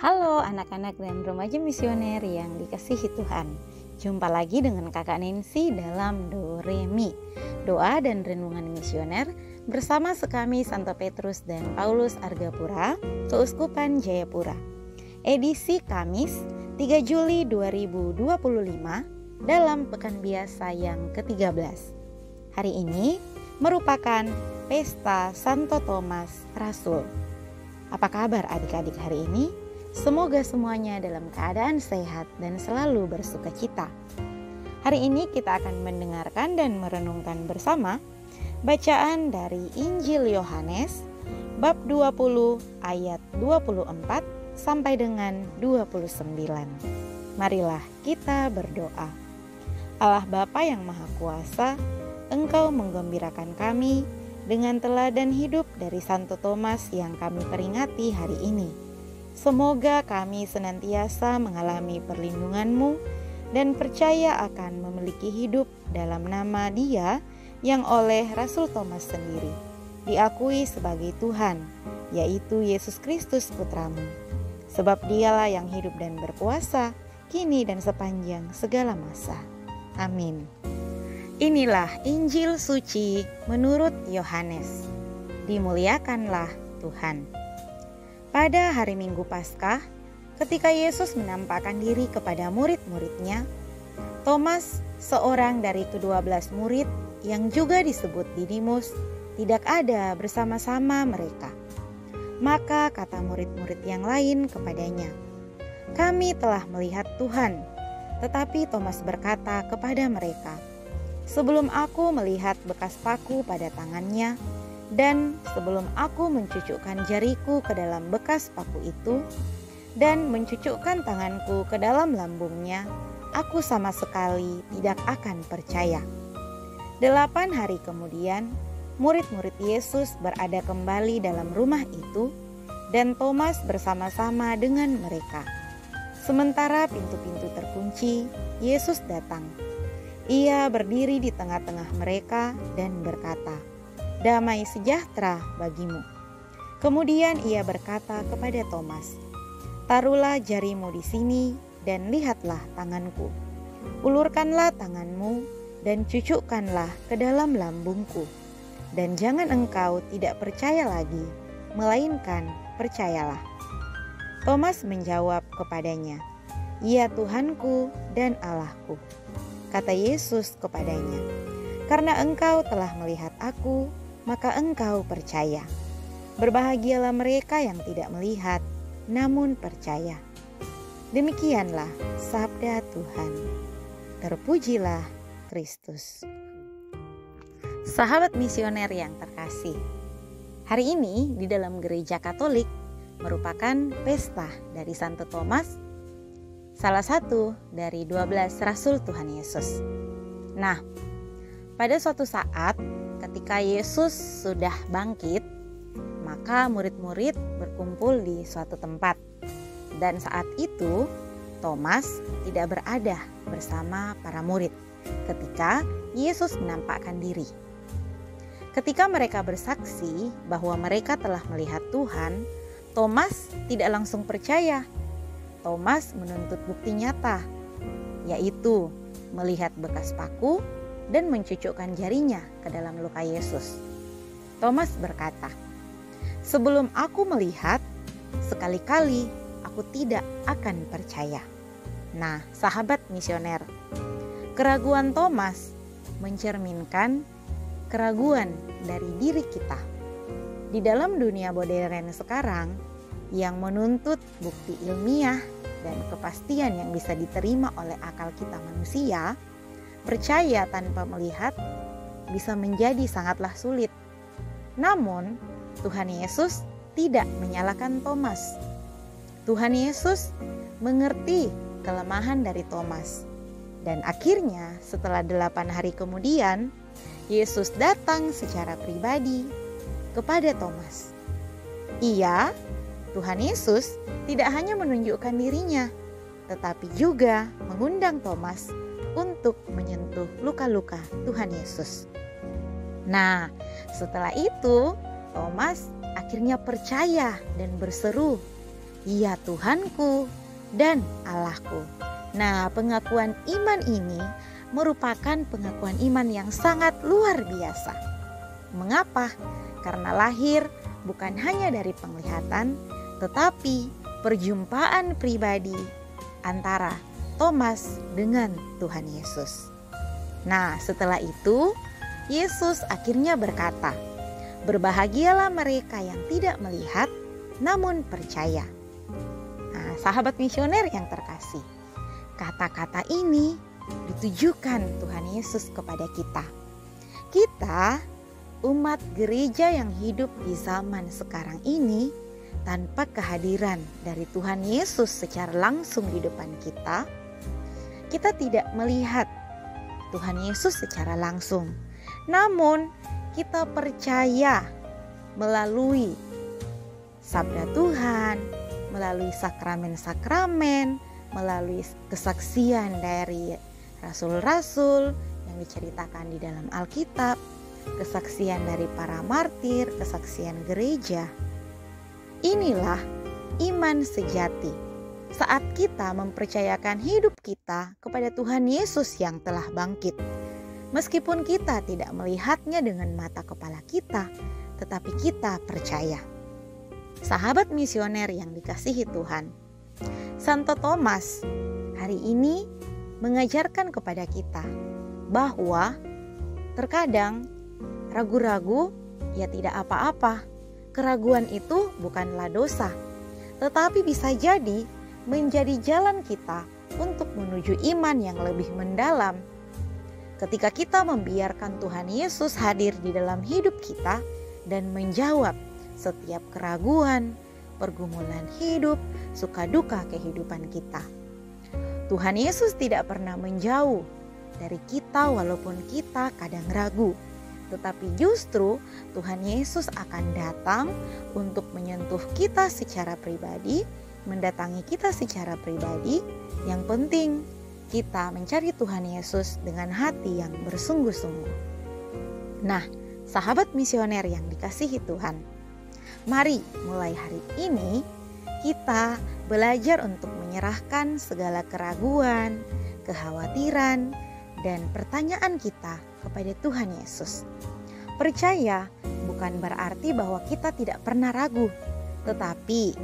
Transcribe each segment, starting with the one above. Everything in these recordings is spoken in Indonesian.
Halo anak-anak dan remaja misioner yang dikasihi Tuhan. Jumpa lagi dengan kakak Nancy dalam Do Re Mi, doa dan renungan misioner bersama sekami Santo Petrus dan Paulus Argapura, Keuskupan Jayapura. Edisi Kamis 3 Juli 2025 dalam Pekan Biasa yang ke-13. Hari ini merupakan Pesta Santo Thomas Rasul. Apa kabar adik-adik hari ini? Semoga semuanya dalam keadaan sehat dan selalu bersuka cita. Hari ini kita akan mendengarkan dan merenungkan bersama bacaan dari Injil Yohanes bab 20 ayat 24 sampai dengan 29. Marilah kita berdoa. Allah Bapa yang Maha Kuasa, Engkau menggembirakan kami dengan teladan hidup dari Santo Thomas yang kami peringati hari ini. Semoga kami senantiasa mengalami perlindungan-Mu dan percaya akan memiliki hidup dalam nama Dia yang oleh Rasul Thomas sendiri diakui sebagai Tuhan, yaitu Yesus Kristus Putra-Mu. Sebab Dialah yang hidup dan berkuasa, kini dan sepanjang segala masa. Amin. Inilah Injil suci menurut Yohanes. Dimuliakanlah Tuhan. Pada hari Minggu Paskah, ketika Yesus menampakkan diri kepada murid-muridnya, Thomas, seorang dari ke-12 murid yang juga disebut Didimus, tidak ada bersama-sama mereka. Maka kata murid-murid yang lain kepadanya, "Kami telah melihat Tuhan." Tetapi Thomas berkata kepada mereka, "Sebelum aku melihat bekas paku pada tangannya, dan sebelum aku mencucukkan jariku ke dalam bekas paku itu, dan mencucukkan tanganku ke dalam lambungnya, aku sama sekali tidak akan percaya." 8 hari kemudian, murid-murid Yesus berada kembali dalam rumah itu, dan Thomas bersama-sama dengan mereka. Sementara pintu-pintu terkunci, Yesus datang. Ia berdiri di tengah-tengah mereka dan berkata, "Damai sejahtera bagimu." Kemudian ia berkata kepada Thomas, "Taruhlah jarimu di sini dan lihatlah tanganku. Ulurkanlah tanganmu dan cucukkanlah ke dalam lambungku. Dan jangan engkau tidak percaya lagi, melainkan percayalah." Thomas menjawab kepadanya, "Ya Tuhanku dan Allahku." Kata Yesus kepadanya, "Karena engkau telah melihat aku, maka engkau percaya. Berbahagialah mereka yang tidak melihat, namun percaya." Demikianlah sabda Tuhan. Terpujilah Kristus. Sahabat misioner yang terkasih, hari ini di dalam gereja Katolik merupakan pesta dari Santo Thomas, salah satu dari 12 Rasul Tuhan Yesus. Nah, pada suatu saat ketika Yesus sudah bangkit, maka murid-murid berkumpul di suatu tempat. Dan saat itu Thomas tidak berada bersama para murid ketika Yesus menampakkan diri. Ketika mereka bersaksi bahwa mereka telah melihat Tuhan, Thomas tidak langsung percaya. Thomas menuntut bukti nyata, yaitu melihat bekas paku dan mencucukkan jarinya ke dalam luka Yesus. Thomas berkata, "Sebelum aku melihat, sekali-kali aku tidak akan percaya." Nah, sahabat misioner, keraguan Thomas mencerminkan keraguan dari diri kita. Di dalam dunia modern sekarang, yang menuntut bukti ilmiah dan kepastian yang bisa diterima oleh akal kita manusia, percaya tanpa melihat bisa menjadi sangatlah sulit. Namun, Tuhan Yesus tidak menyalahkan Thomas. Tuhan Yesus mengerti kelemahan dari Thomas. Dan akhirnya setelah 8 hari kemudian, Yesus datang secara pribadi kepada Thomas. Tuhan Yesus tidak hanya menunjukkan dirinya, tetapi juga mengundang Thomas untuk menyentuh luka-luka Tuhan Yesus. Nah, setelah itu Thomas akhirnya percaya dan berseru, "Ya Tuhanku dan Allahku." Nah, pengakuan iman ini merupakan pengakuan iman yang sangat luar biasa. Mengapa? Karena lahir bukan hanya dari penglihatan, tetapi perjumpaan pribadi antara Thomas dengan Tuhan Yesus. Nah, setelah itu Yesus akhirnya berkata, "Berbahagialah mereka yang tidak melihat namun percaya." Nah, sahabat misioner yang terkasih, kata-kata ini ditujukan Tuhan Yesus kepada kita. Kita, umat gereja yang hidup di zaman sekarang ini, tanpa kehadiran dari Tuhan Yesus secara langsung di depan kita, kita tidak melihat Tuhan Yesus secara langsung. Namun, kita percaya melalui sabda Tuhan, melalui sakramen-sakramen, melalui kesaksian dari rasul-rasul yang diceritakan di dalam Alkitab, kesaksian dari para martir, kesaksian gereja. Inilah iman sejati saat kita mempercayakan hidup kita kepada Tuhan Yesus yang telah bangkit. Meskipun kita tidak melihatnya dengan mata kepala kita, tetapi kita percaya. Sahabat misioner yang dikasihi Tuhan, Santo Thomas hari ini mengajarkan kepada kita bahwa terkadang ragu-ragu ya tidak apa-apa. Keraguan itu bukanlah dosa, tetapi bisa jadi menjadi jalan kita untuk menuju iman yang lebih mendalam. Ketika kita membiarkan Tuhan Yesus hadir di dalam hidup kita dan menjawab setiap keraguan, pergumulan hidup, suka duka kehidupan kita. Tuhan Yesus tidak pernah menjauh dari kita walaupun kita kadang ragu. Tetapi justru Tuhan Yesus akan datang untuk menyentuh kita secara pribadi, mendatangi kita secara pribadi. Yang penting kita mencari Tuhan Yesus dengan hati yang bersungguh-sungguh. Nah, sahabat misioner yang dikasihi Tuhan, mari mulai hari ini kita belajar untuk menyerahkan segala keraguan, kekhawatiran, dan pertanyaan kita kepada Tuhan Yesus. Percaya bukan berarti bahwa kita tidak pernah ragu, tetapi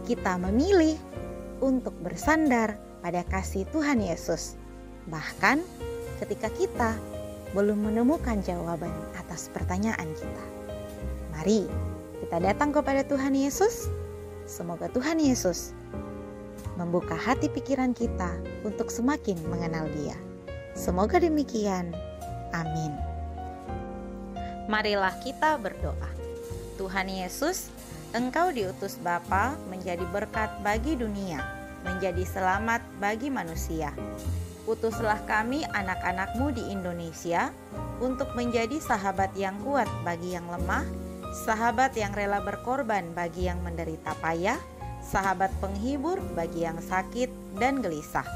kita memilih untuk bersandar pada kasih Tuhan Yesus. Bahkan ketika kita belum menemukan jawaban atas pertanyaan kita. Mari kita datang kepada Tuhan Yesus. Semoga Tuhan Yesus membuka hati pikiran kita untuk semakin mengenal Dia. Semoga demikian. Amin. Marilah kita berdoa. Tuhan Yesus, Engkau diutus Bapa menjadi berkat bagi dunia, menjadi selamat bagi manusia. Utuslah kami anak-anak-Mu di Indonesia untuk menjadi sahabat yang kuat bagi yang lemah, sahabat yang rela berkorban bagi yang menderita payah, sahabat penghibur bagi yang sakit dan gelisah.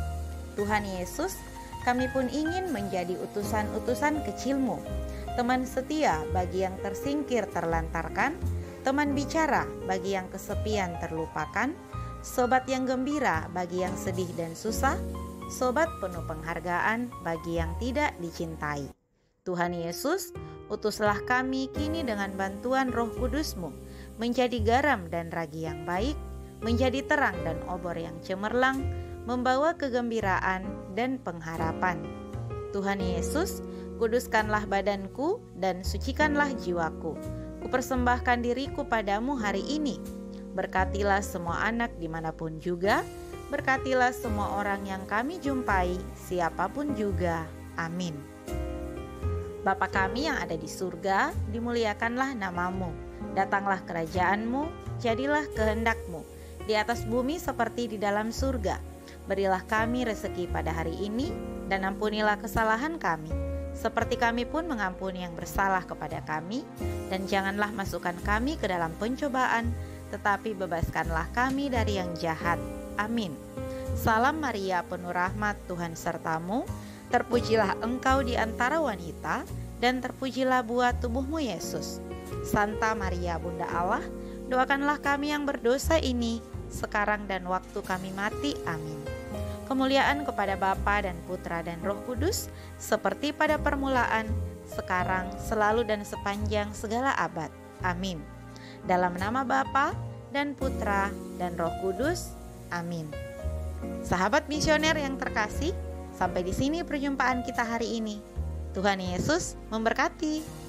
Tuhan Yesus, kami pun ingin menjadi utusan-utusan kecil-Mu, teman setia bagi yang tersingkir terlantarkan, teman bicara bagi yang kesepian terlupakan, sobat yang gembira bagi yang sedih dan susah, sobat penuh penghargaan bagi yang tidak dicintai. Tuhan Yesus, utuslah kami kini dengan bantuan Roh Kudus-Mu, menjadi garam dan ragi yang baik, menjadi terang dan obor yang cemerlang, membawa kegembiraan dan pengharapan. Tuhan Yesus, kuduskanlah badanku dan sucikanlah jiwaku. Kupersembahkan diriku padamu hari ini. Berkatilah semua anak dimanapun juga. Berkatilah semua orang yang kami jumpai, siapapun juga. Amin. Bapa kami yang ada di surga, dimuliakanlah nama-Mu. Datanglah kerajaan-Mu, jadilah kehendak-Mu, di atas bumi seperti di dalam surga. Berilah kami rezeki pada hari ini, dan ampunilah kesalahan kami, seperti kami pun mengampuni yang bersalah kepada kami. Dan janganlah masukkan kami ke dalam pencobaan, tetapi bebaskanlah kami dari yang jahat. Amin. Salam Maria, penuh rahmat, Tuhan sertamu. Terpujilah engkau di antara wanita, dan terpujilah buah tubuhmu Yesus. Santa Maria, Bunda Allah, doakanlah kami yang berdosa ini, sekarang dan waktu kami mati. Amin. Kemuliaan kepada Bapa dan Putra dan Roh Kudus, seperti pada permulaan, sekarang, selalu dan sepanjang segala abad. Amin. Dalam nama Bapa dan Putra dan Roh Kudus. Amin. Sahabat misioner yang terkasih, sampai di sini perjumpaan kita hari ini. Tuhan Yesus memberkati.